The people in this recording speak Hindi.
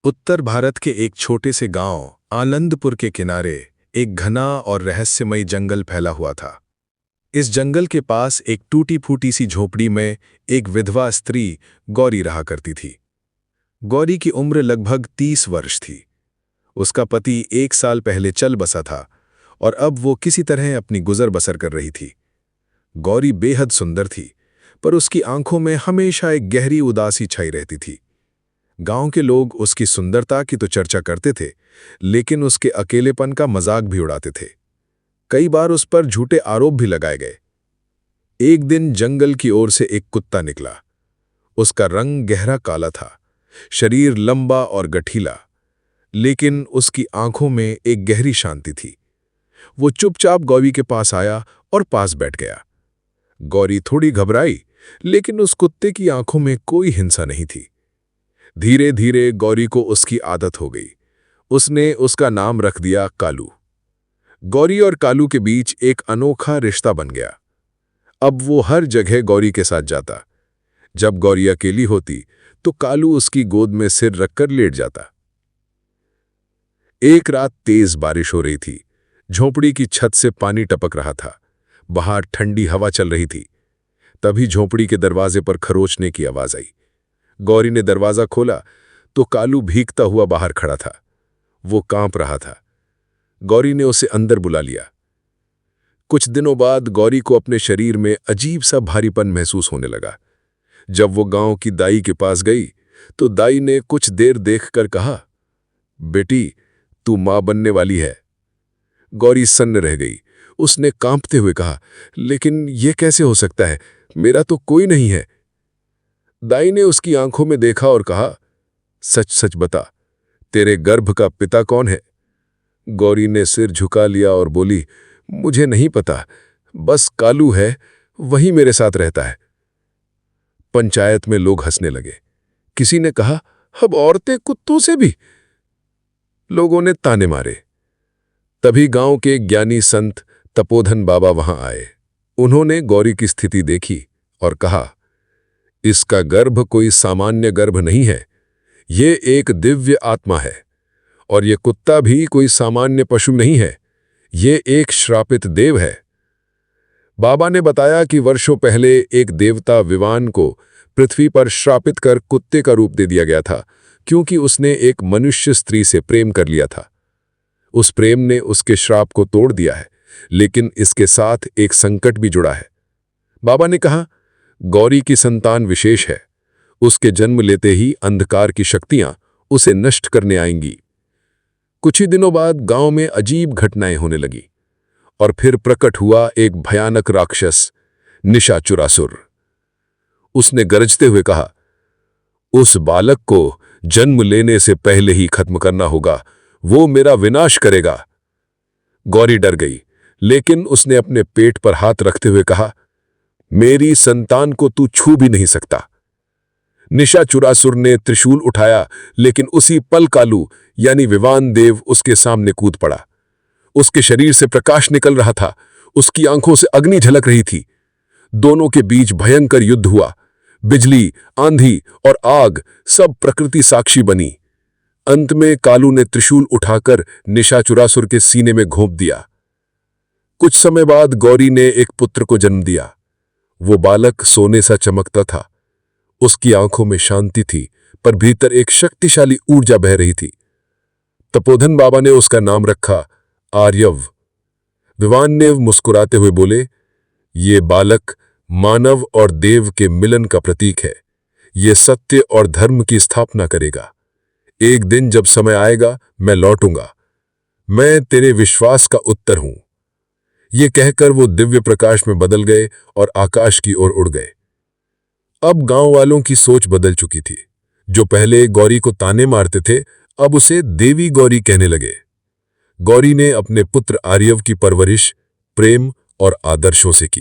उत्तर भारत के एक छोटे से गांव आनंदपुर के किनारे एक घना और रहस्यमयी जंगल फैला हुआ था। इस जंगल के पास एक टूटी फूटी सी झोपड़ी में एक विधवा स्त्री गौरी रहा करती थी। गौरी की उम्र लगभग 30 वर्ष थी। उसका पति 1 साल पहले चल बसा था और अब वो किसी तरह अपनी गुजर बसर कर रही थी। गौरी बेहद सुंदर थी, पर उसकी आंखों में हमेशा एक गहरी उदासी छाई रहती थी। गांव के लोग उसकी सुंदरता की तो चर्चा करते थे, लेकिन उसके अकेलेपन का मजाक भी उड़ाते थे। कई बार उस पर झूठे आरोप भी लगाए गए। एक दिन जंगल की ओर से एक कुत्ता निकला। उसका रंग गहरा काला था, शरीर लंबा और गठीला, लेकिन उसकी आंखों में एक गहरी शांति थी। वो चुपचाप गौरी के पास आया और पास बैठ गया। गौरी थोड़ी घबराई, लेकिन उस कुत्ते की आंखों में कोई हिंसा नहीं थी। धीरे धीरे गौरी को उसकी आदत हो गई। उसने उसका नाम रख दिया कालू। गौरी और कालू के बीच एक अनोखा रिश्ता बन गया। अब वो हर जगह गौरी के साथ जाता। जब गौरी अकेली होती तो कालू उसकी गोद में सिर रखकर लेट जाता। एक रात तेज बारिश हो रही थी। झोंपड़ी की छत से पानी टपक रहा था। बाहर ठंडी हवा चल रही थी। तभी झोंपड़ी के दरवाजे पर खरोचने की आवाज आई। गौरी ने दरवाजा खोला तो कालू भीगता हुआ बाहर खड़ा था। वो कांप रहा था। गौरी ने उसे अंदर बुला लिया। कुछ दिनों बाद गौरी को अपने शरीर में अजीब सा भारीपन महसूस होने लगा। जब वो गांव की दाई के पास गई तो दाई ने कुछ देर देखकर कहा, बेटी, तू मां बनने वाली है। गौरी सन्न रह गई। उसने कांपते हुए कहा, लेकिन यह कैसे हो सकता है? मेरा तो कोई नहीं है। दाई ने उसकी आंखों में देखा और कहा, सच सच बता, तेरे गर्भ का पिता कौन है? गौरी ने सिर झुका लिया और बोली, मुझे नहीं पता, बस कालू है, वही मेरे साथ रहता है। पंचायत में लोग हंसने लगे। किसी ने कहा, अब औरतें कुत्तों से भी। लोगों ने ताने मारे। तभी गांव के एक ज्ञानी संत तपोधन बाबा वहां आए। उन्होंने गौरी की स्थिति देखी और कहा, इसका गर्भ कोई सामान्य गर्भ नहीं है, ये एक दिव्य आत्मा है। और ये कुत्ता भी कोई सामान्य पशु नहीं है, ये एक श्रापित देव है। बाबा ने बताया कि वर्षों पहले एक देवता विवान को पृथ्वी पर श्रापित कर कुत्ते का रूप दे दिया गया था, क्योंकि उसने एक मनुष्य स्त्री से प्रेम कर लिया था। उस प्रेम ने उसके श्राप को तोड़ दिया है, लेकिन इसके साथ एक संकट भी जुड़ा है। बाबा ने कहा, गौरी की संतान विशेष है। उसके जन्म लेते ही अंधकार की शक्तियां उसे नष्ट करने आएंगी। कुछ ही दिनों बाद गांव में अजीब घटनाएं होने लगी और फिर प्रकट हुआ एक भयानक राक्षस, निशाचुरासुर। उसने गरजते हुए कहा, उस बालक को जन्म लेने से पहले ही खत्म करना होगा, वो मेरा विनाश करेगा। गौरी डर गई, लेकिन उसने अपने पेट पर हाथ रखते हुए कहा, मेरी संतान को तू छू भी नहीं सकता। निशाचुरासुर ने त्रिशूल उठाया, लेकिन उसी पल कालू यानी विवान देव उसके सामने कूद पड़ा। उसके शरीर से प्रकाश निकल रहा था, उसकी आंखों से अग्नि झलक रही थी। दोनों के बीच भयंकर युद्ध हुआ। बिजली, आंधी और आग सब प्रकृति साक्षी बनी। अंत में कालू ने त्रिशूल उठाकर निशाचुरासुर के सीने में घोंप दिया। कुछ समय बाद गौरी ने एक पुत्र को जन्म दिया। वो बालक सोने सा चमकता था। उसकी आंखों में शांति थी, पर भीतर एक शक्तिशाली ऊर्जा बह रही थी। तपोधन बाबा ने उसका नाम रखा आर्यव। विवान ने मुस्कुराते हुए बोले, ये बालक मानव और देव के मिलन का प्रतीक है। ये सत्य और धर्म की स्थापना करेगा। एक दिन जब समय आएगा, मैं लौटूंगा। मैं तेरे विश्वास का उत्तर हूं। ये कहकर वो दिव्य प्रकाश में बदल गए और आकाश की ओर उड़ गए। अब गांव वालों की सोच बदल चुकी थी। जो पहले गौरी को ताने मारते थे, अब उसे देवी गौरी कहने लगे। गौरी ने अपने पुत्र आर्यव की परवरिश प्रेम और आदर्शों से की।